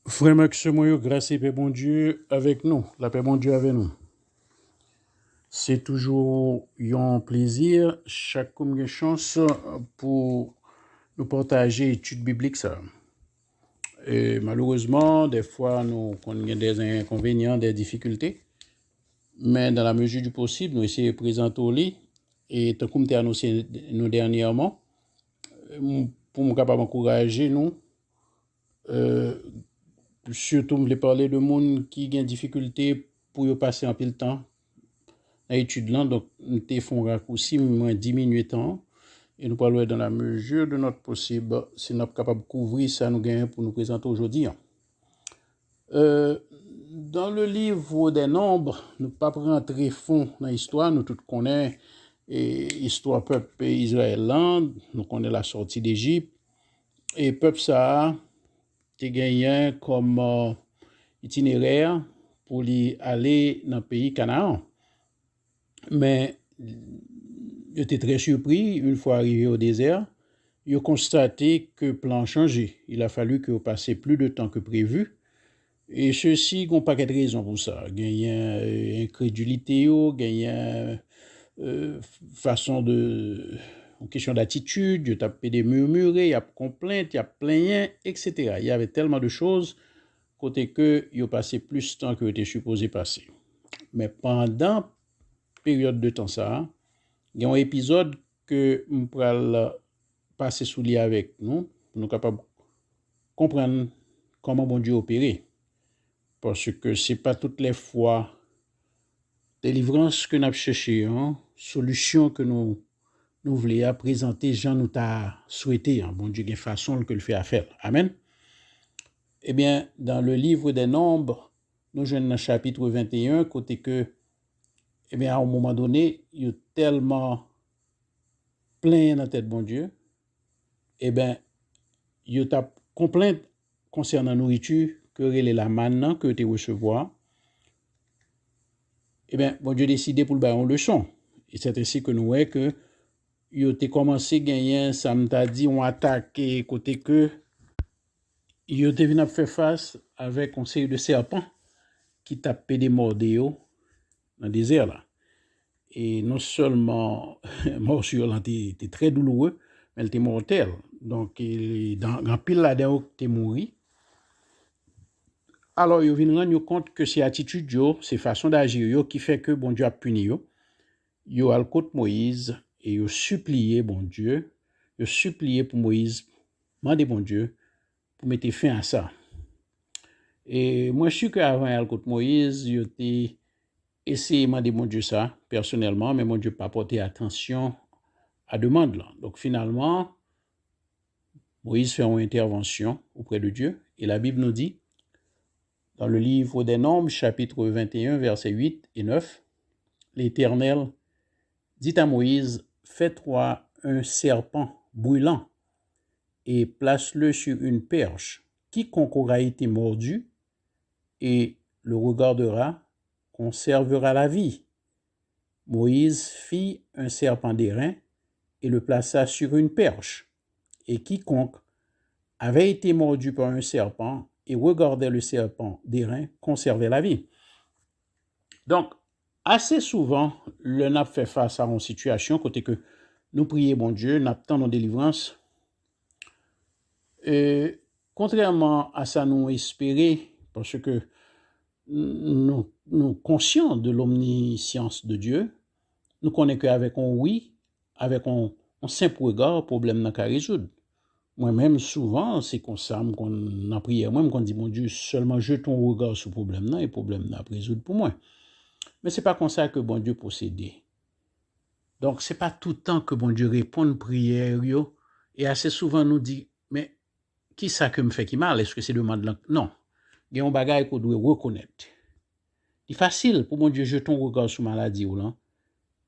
Frère Maxime, grâce et paix bon Dieu avec nous, la paix bon Dieu avec nous. C'est toujours un plaisir, chaque chance pour nous partager études bibliques ça. Et malheureusement, des fois, nous avons des inconvénients, des difficultés, mais dans la mesure du possible, nous essayons de présenter au lit. Et tant comme tu as annoncé nous dernièrement, pour nous capable d'encourager nous, surtout, je voulais parler de monde qui a des difficultés pour passer un peu de temps à l'étude là. Donc, nous avons fait un raccourci, moins 10 minutes de temps. Et nous parlons dans la mesure de notre possible, si nous sommes capables de couvrir ça, nous gagnons pour nous présenter aujourd'hui. Dans le livre des Nombres, nous ne pas rentrer fond dans l'histoire, nous tous connaissons l'histoire peuple Israël, nous connaissons la sortie d'Égypte, et peuple ça a gagné comme itinéraire pour aller dans le pays Canaan. Mais j'étais très surpris, une fois arrivé au désert, ils ont constaté que le plan a changé. Il a fallu que vous passiez plus de temps que prévu. Et ceci, ils n'ont pas de raison pour ça. Il y a incrédulité, il y a façon de... En question d'attitude, il y a des murmurés, il y a complaintes, il y a plaintes, etc. Il y avait tellement de choses côté que ils ont passé plus de temps que était supposé passer. Mais pendant période de temps ça, il y a un épisode que nous pourrons passer sous lui avec nous, pour nous capables de comprendre comment bon Dieu opérait. Parce que ce n'est pas toutes les fois délivrance que nous avons cherché, solution que nous voulions présenter, Jean nous t'a souhaité, bon Dieu, il y a une façon que le fait à faire. Amen. Eh bien, dans le livre des Nombres, nous sommes dans le chapitre 21, côté que, eh bien, à un moment donné, il y a tellement plein dans la tête, bon Dieu, eh bien, il y a complainte concernant la nourriture, que la manne que tu recevoir. Eh bien, bon Dieu décidé pour le bailler une leçon. Et c'est ainsi que nous voyons que il a commencé à gagner, ça m'a dit, on attaque côté que il a venu faire face avec un série de serpents qui tapaient des mordéos dans le désert là. Et non seulement morsure était très douloureux, mais elle était mortelle. Donc, dans pile là-dedans, il était mort. Alors, il vient rendre compte que c'est attitude, c'est façon d'agir qui fait que bon Dieu a puni. Il a le côté Moïse et il a supplié bon Dieu, il a supplié pour Moïse, demandé bon Dieu pour mettre fin à ça. Et moi, je suis qu'avant le côté Moïse, il a essayé de demander bon Dieu ça, personnellement, mais mon Dieu n'a pas porté attention à la demande là. Donc, finalement, Moïse fait une intervention auprès de Dieu et la Bible nous dit, dans le livre des Nombres, chapitre 21, versets 8 et 9, l'Éternel dit à Moïse, fais-toi un serpent brûlant et place-le sur une perche. Quiconque aura été mordu et le regardera conservera la vie. Moïse fit un serpent d'airain et le plaça sur une perche. Et quiconque avait été mordu par un serpent et regardait le serpent d'airain conservait la vie. Donc, assez souvent, le n'a fait face à une situation côté que nous prions bon Dieu, nous attendons nos délivrances. Et contrairement à ça, nous espérons, parce que nous conscients de l'omniscience de Dieu, nous connaissons qu'avec un oui, avec un simple regard, le problème n'a qu'à résoudre. Moi-même, souvent, c'est comme ça qu'on a prié. Moi-même, qu'on dit, mon Dieu, seulement jette ton regard sur le problème, et le problème n'a pas résoudre pour moi. Mais ce n'est pas comme ça que bon Dieu procède. Donc, ce n'est pas tout le temps que bon Dieu répond aux prières. Et assez souvent, nous dit, mais qui ça que me fait qui mal? Est-ce que c'est demande là? Non. Il y a un bagage qu'on doit reconnaître. C'est facile pour bon Dieu jeter ton regard sur maladie ou là.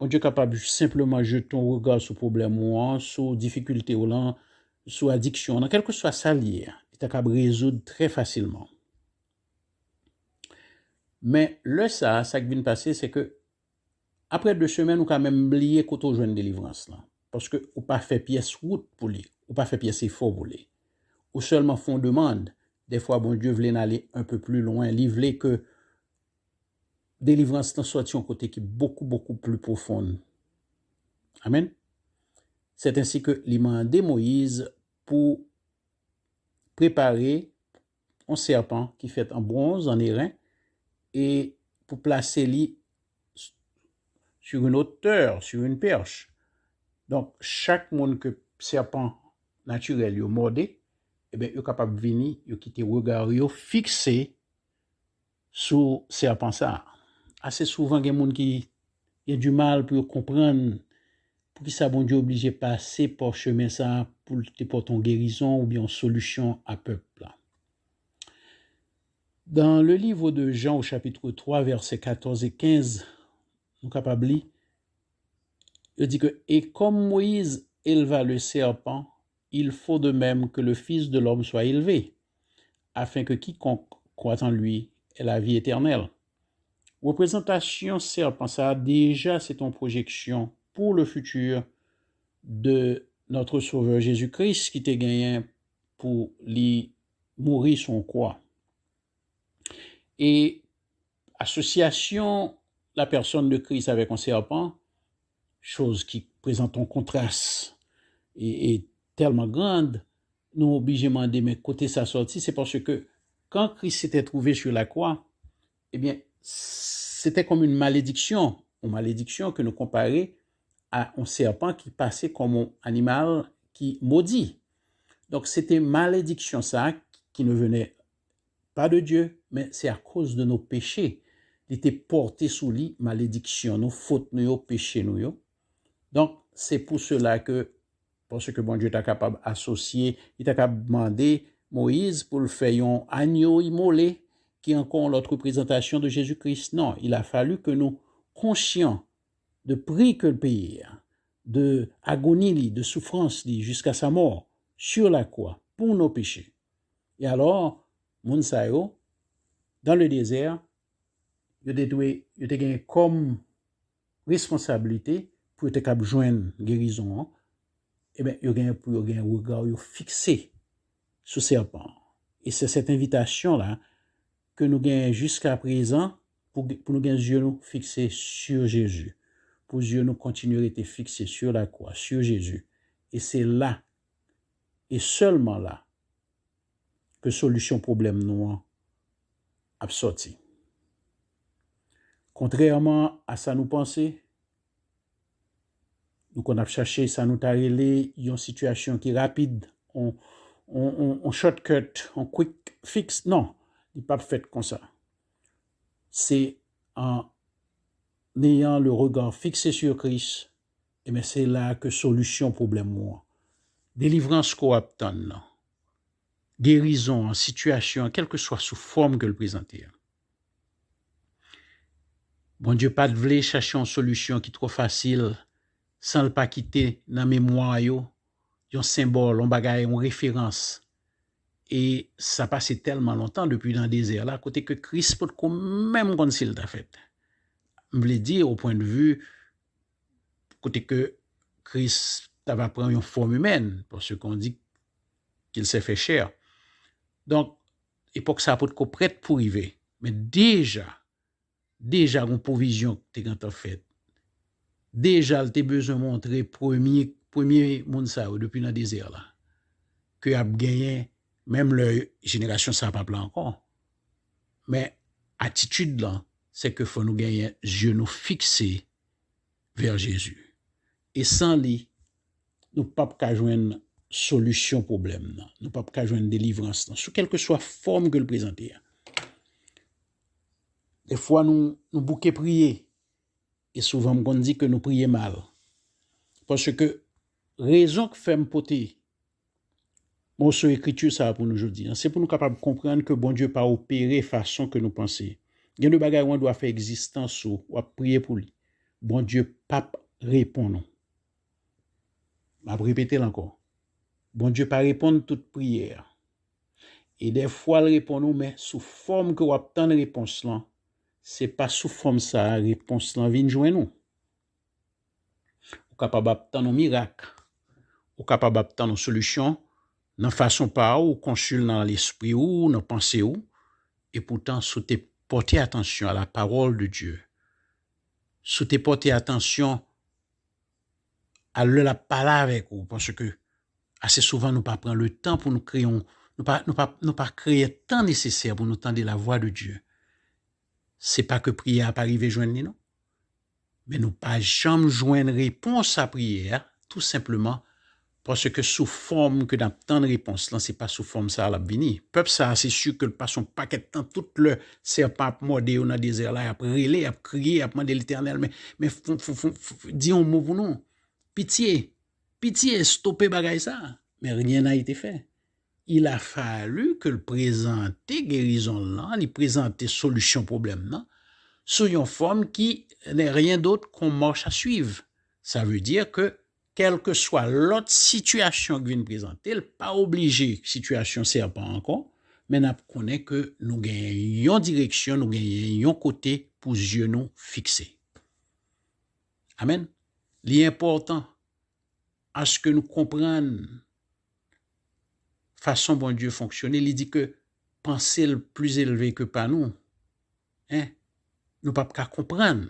Bon Dieu est capable simplement jeter ton regard sur problème ou sur difficulté ou là, sur addiction, dans quel que soit ça lié, il est capable de résoudre très facilement. Mais ça qui vient de passer, c'est que après 2 semaines, nous quand même oublié qu'on a une délivrance là, parce que ou pas fait pièce route pour lui, ou pas fait pièce effort pour lui, ou seulement font demande, des fois, bon Dieu voulait aller un peu plus loin. Il voulait que délivrance soit un côté qui est beaucoup, beaucoup plus profonde. Amen. C'est ainsi que il m'a demandé Moïse pour préparer un serpent qui fait en bronze, en airain, et pour placer lui sur une hauteur, sur une perche. Donc, chaque monde que serpent naturel yo mordé, eh bien, yo capable de venir, yo quitter regard yo fixé sur serpent ça. Assez souvent, il y a des gens qui ont du mal pour comprendre pour qui ça bon Dieu obligé de passer par chemin ça pour te porter une guérison ou bien une solution à peuple. Dans le livre de Jean au chapitre 3, versets 14 et 15, nous sommes capables de lire, il dit que « Et comme Moïse éleva le serpent, il faut de même que le Fils de l'homme soit élevé, afin que quiconque croit en lui ait la vie éternelle. » Représentation serpent, ça déjà c'est une projection pour le futur de notre Sauveur Jésus-Christ qui t'a gagné pour lui mourir son croix. Et association la personne de Christ avec un serpent, chose qui présente un contraste et tellement grande, nous obligés de demander mais côté sa sortie, c'est parce que quand Christ s'était trouvé sur la croix, eh bien, c'était comme une malédiction que nous comparait à un serpent qui passait comme un animal qui maudit. Donc, c'était malédiction ça qui ne venait pas de Dieu, mais c'est à cause de nos péchés. Il était porté sous lui, malédiction, nos fautes, nos péchés, nous. Donc, c'est pour cela que, parce que bon Dieu est capable d'associer, il est capable de demander Moïse pour le faire un agneau immolé, qui est encore l'autre représentation de Jésus-Christ. Non, il a fallu que nous, conscients de prix que le payer, de agonie, de souffrance jusqu'à sa mort sur la croix pour nos péchés. Et alors, Mounsayo, dans le désert, il a gagné comme responsabilité pour être capable de joindre guérison. Eh bien, il a gagné pour un regard fixé sur serpent. Et c'est cette invitation-là que nous gagnons jusqu'à présent pour nous gagner les yeux fixés sur Jésus. Pour les yeux nous continuer à être fixés sur la croix, sur Jésus. Et c'est là, et seulement là, que solution problème nous a sorti. Contrairement à ça nous penser, nous qu'on a cherché ça nous a relé une situation qui est rapide, on shortcut, on quick fix, non, il n'est pas fait comme ça. C'est en ayant le regard fixé sur Christ, et bien c'est là que solution problème moi. Délivrance qu'on obtient, guérison en situation, quelle que soit sous forme que le présenter. Bon Dieu pas de vle chercher une solution qui est trop facile sans le pas quitter dans mémoire un symbole, un bagage, une référence. Et ça passait tellement longtemps depuis dans le désert là, côté que Christ peut quand même comme s'il t'a fait. Je voulais dire au point de vue côté que Christ va prendre une forme humaine parce qu'on dit qu'il s'est fait chair. Donc époque ça peut être prête pour arriver, mais déjà une provision que tu as faite. Déjà, tu as besoin de montrer premier monde ça depuis dans le désert là. Que a gagné, même la génération ça pas plein encore. Mais attitude là, c'est que faut nous gagner yeux nous fixer vers Jésus. Et sans lui, nous pas qu'à joindre solution problème là. Nous pas qu'à joindre délivrance là, sous quelque soit forme que le présenter. Des fois nous bouquet prier et souvent on dit que nous prions mal. Parce que raison que fait me porter mon sur écriture ça pour nous aujourd'hui, c'est pour nous capable de comprendre que bon Dieu pas opérer façon que nous pensons. Il y a des bagages où on doit faire existence ou prier pour lui. Bon Dieu pas répondre. Je vais répéter encore. Bon Dieu pas répondre toute prière. Et des fois il répond nous mais sous forme que on obtient réponse là. C'est pas sous forme ça réponse là vient joindre nous. Ou capable d'obtenir un miracle, ou capable d'obtenir une solution Nan façon pas ou consul dans l'esprit ou dans pensée ou, et pourtant sous te porter attention à la parole de Dieu. Sous te porter attention à la parler avec vous, parce que assez souvent nous pas prendre le temps pour nous créer, nous pas créer le temps nécessaire pour nous tendre la voix de Dieu. C'est pas que prière pas arriver joindre non, mais nous pas jamais joindre réponse à prière, tout simplement parce que sous forme que dans tant de réponses là, c'est pas sous forme ça la venir. Peuple ça c'est sûr que le passons paquet de temps tout le serpent mordé dans le désert là, après relé, après crier, après demander l'Éternel, mais dis un mot pour nous. Pitié, stoppez bagay ça. Mais rien n'a été fait. Il a fallu que le présenter guérison là, il présenter solution problème là, sous une forme qui n'est rien d'autre qu'on marche à suivre. Ça veut dire que quelle que soit l'autre situation que vient présenter, pas obligé situation serpent encore, mais nous connaissons que nous gagnons une direction, nous gagnons un côté pour yeux nous fixer. Amen. L'important à ce que nous comprenions façon bon Dieu fonctionner, il dit que penser le plus élevé que pas nous, nous pas qu'à comprendre.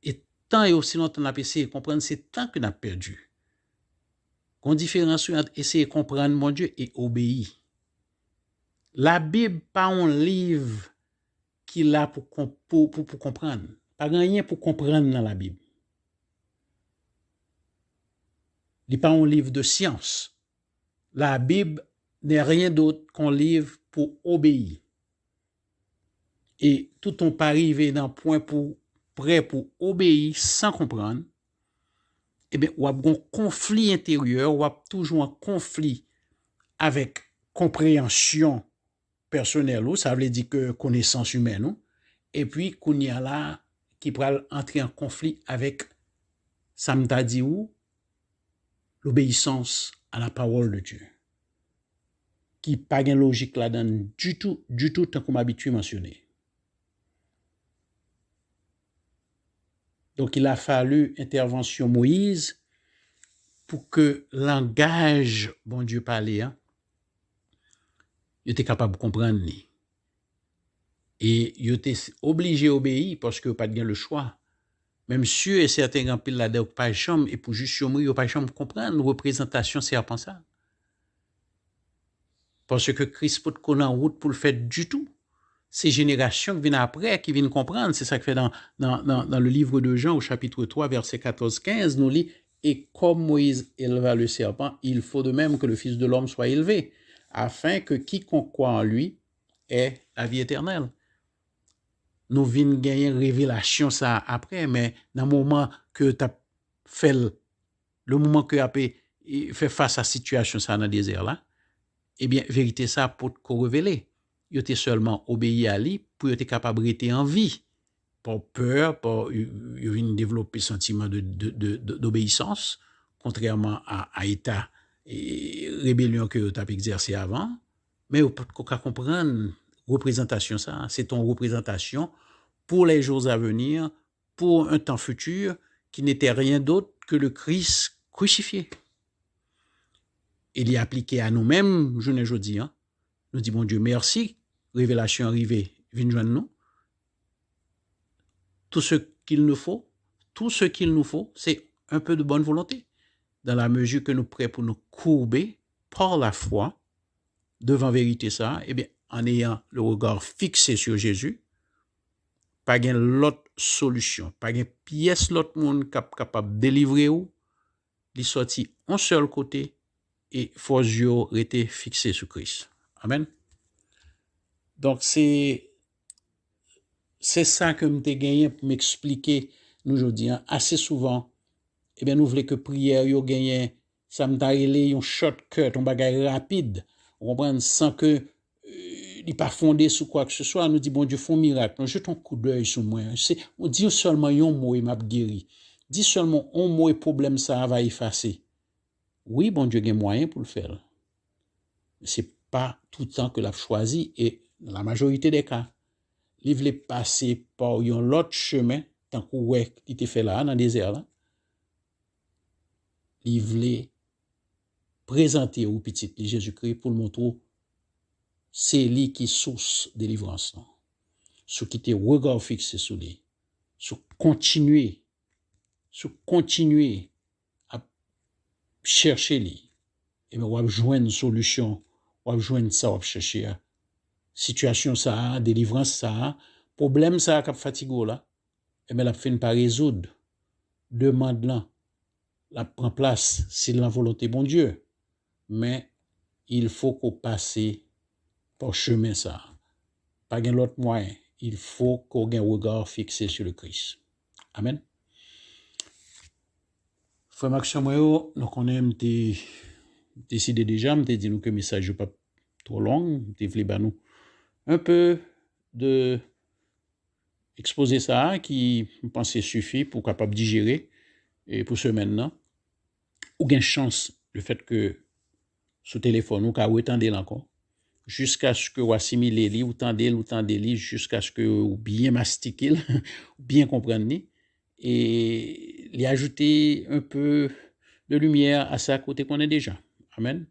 Et tant et aussi longtemps on a essayé de comprendre, c'est tant que nous avons perdu. Qu'on différence entre essayer de comprendre mon Dieu et obéir. La Bible pas un livre qui là pour comprendre. Pas rien pour comprendre dans la Bible. Il n'est pas un livre de science. La Bible n'est rien d'autre qu'un livre pour obéir. Et tout on pas arrivé dans un point prêt pour obéir sans comprendre, eh bien, ou a un conflit intérieur, ou a toujours un conflit avec compréhension personnelle, ou ça veut dire que connaissance humaine, et puis qu'on y a là qui pourra entrer en conflit avec ça m'a dit où l'obéissance à la parole de Dieu, qui pas de logique là-dedans du tout, tant qu'on m'habitue à mentionner. Donc, il a fallu intervention Moïse pour que langage, bon Dieu parlait, il était capable de comprendre. Et il était obligé d'obéir parce qu'il n'y a pas de le choix. Même sûr et certains gens qui là pas chambre et pour juste mourir, pas chambre comprendre une représentation serpent ça. Parce que Christ peut qu'on en route pour le faire du tout. Ces générations qui viennent après, qui viennent comprendre, c'est ça que fait dans le livre de Jean au chapitre 3, verset 14-15, nous lit, et comme Moïse éleva le serpent, il faut de même que le Fils de l'homme soit élevé, afin que quiconque croit en lui ait la vie éternelle. Nous venons gagner révélation ça après, mais dans le moment que tu as fait, le moment que tu as fait face à la situation ça dans le désert là, eh bien, vérité ça pour te révéler. Il était seulement obéi à lui pour être capable de rester en vie. Pas peur, il développer sentiment d'obéissance, contrairement à état et rébellion que tu as exercé avant. Mais on peut comprendre représentation ça, c'est ton représentation pour les jours à venir, pour un temps futur qui n'était rien d'autre que le Christ crucifié. Il y a appliqué à nous-mêmes, je ne dis, nous disons, bon Dieu, merci, révélation arrivée, viens joindre nous. Tout ce qu'il nous faut, c'est un peu de bonne volonté. Dans la mesure que nous sommes prêts pour nous courber par la foi devant vérité ça, eh bien, en ayant le regard fixé sur Jésus, pas gain l'autre solution, pas gain pièce l'autre monde capable de délivrer ou, il sorti un seul côté et faut yeux rester fixé sur Christ. Amen. Donc c'est ça que m'te gagné pour m'expliquer nous aujourd'hui assez souvent. Eh bien nous voulons que prière yo gagné ça m'ta relé un shortcut, un bagage rapide, on comprend sans que il pas fondé sur quoi que ce soit, nous dit bon Dieu font miracle, on jette un coup d'œil sur moi, on dit seulement un mot et m'a guéri. Dis seulement un mot et problème ça va effacer. Oui, bon Dieu a moyen pour le faire. C'est pas tout le temps que l'a choisi et dans la majorité des cas, il voulait passer par un autre chemin tant que ouais qui était fait là dans le désert là. Il voulait présenter au petit Jésus-Christ pour le montrer c'est lui qui source de délivrance. Ce qui te regard fixé sur lui. Sur continuer à chercher lui. Et bien, on va joindre une solution, on va joindre ça, on va chercher. Situation ça, délivrance ça, problème ça, qui fatigue là. Et bien, la fin pas résoudre. Demande là. La prend place, c'est la volonté bon Dieu. Mais il faut qu'on passe par chemin ça. Pas gain l'autre moyen. Il faut qu'on ait un regard fixé sur le Christ. Amen. Frère Maxime, nous connaissons décidé déjà, me dit nous que le message n'est pas trop long, me voulez nous un peu de exposer ça qui me pensait suffit pour capable digérer et pour ce maintenant ou gain chance le fait que ce téléphone ou ka retendre encore jusqu'à ce que vous assimilez li ou tendez li jusqu'à ce que vous bien mastiquez bien comprendre et lui ajouter un peu de lumière à ça côté qu'on est déjà. Amen.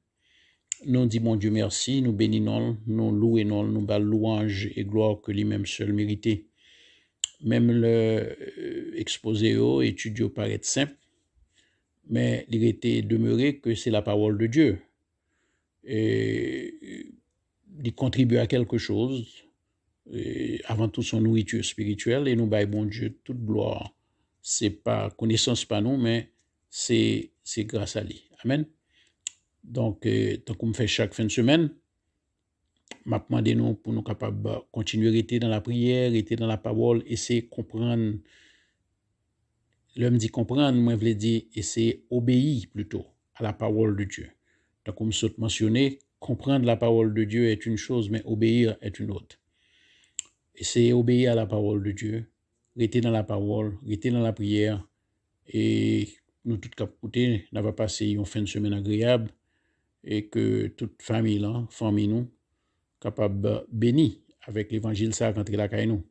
Nous disons bon Dieu merci, nous bénissons, nous louons, nous bal louange et gloire que lui-même seul mérité. Même le exposé au étude paraît simple, mais il était demeuré que c'est la parole de Dieu. Et il contribue à quelque chose, et avant tout son nourriture spirituelle, et nous baillons bon Dieu toute gloire. C'est pas connaissance pas nous, mais c'est grâce à lui. Amen. Donc, tant qu'on fait chaque fin de semaine, m'a demandé nous pour nous capables de continuer à rester dans la prière, rester dans la parole, essayer de comprendre. L'homme dit comprendre, moi je veux dire essayer obéir plutôt à la parole de Dieu. Donc, comme je mentionné, comprendre la parole de Dieu est une chose, mais obéir est une autre. Essayer d'obéir à la parole de Dieu, rester dans la parole, rester dans la prière, et nous tous capoter, n'a pas passé une fin de semaine agréable, et que toute famille là, famille nous, capable béni avec l'évangile ça rentrer la caille nous.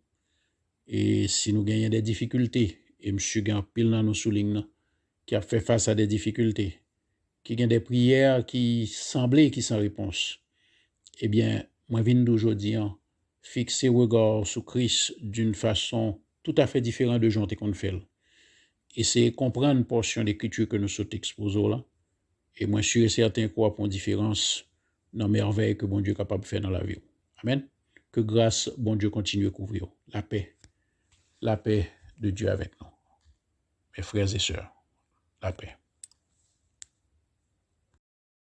Et si nous gagnons des difficultés, et monsieur gagne pile dans nos soulignes qui a fait face à des difficultés, qui gagne des prières qui semblaient qui sans réponse, eh bien, moi viens d'aujourd'hui fixer regard sur Christ d'une façon tout à fait différente de gens qu'on fait. Essayer de comprendre une portion d'écriture que nous sommes exposés là. Et moi, je suis certain quoi pour une différence dans la merveille que bon Dieu est capable de faire dans la vie. Amen. Que grâce, bon Dieu continue à couvrir. La paix de Dieu avec nous. Mes frères et sœurs, la paix.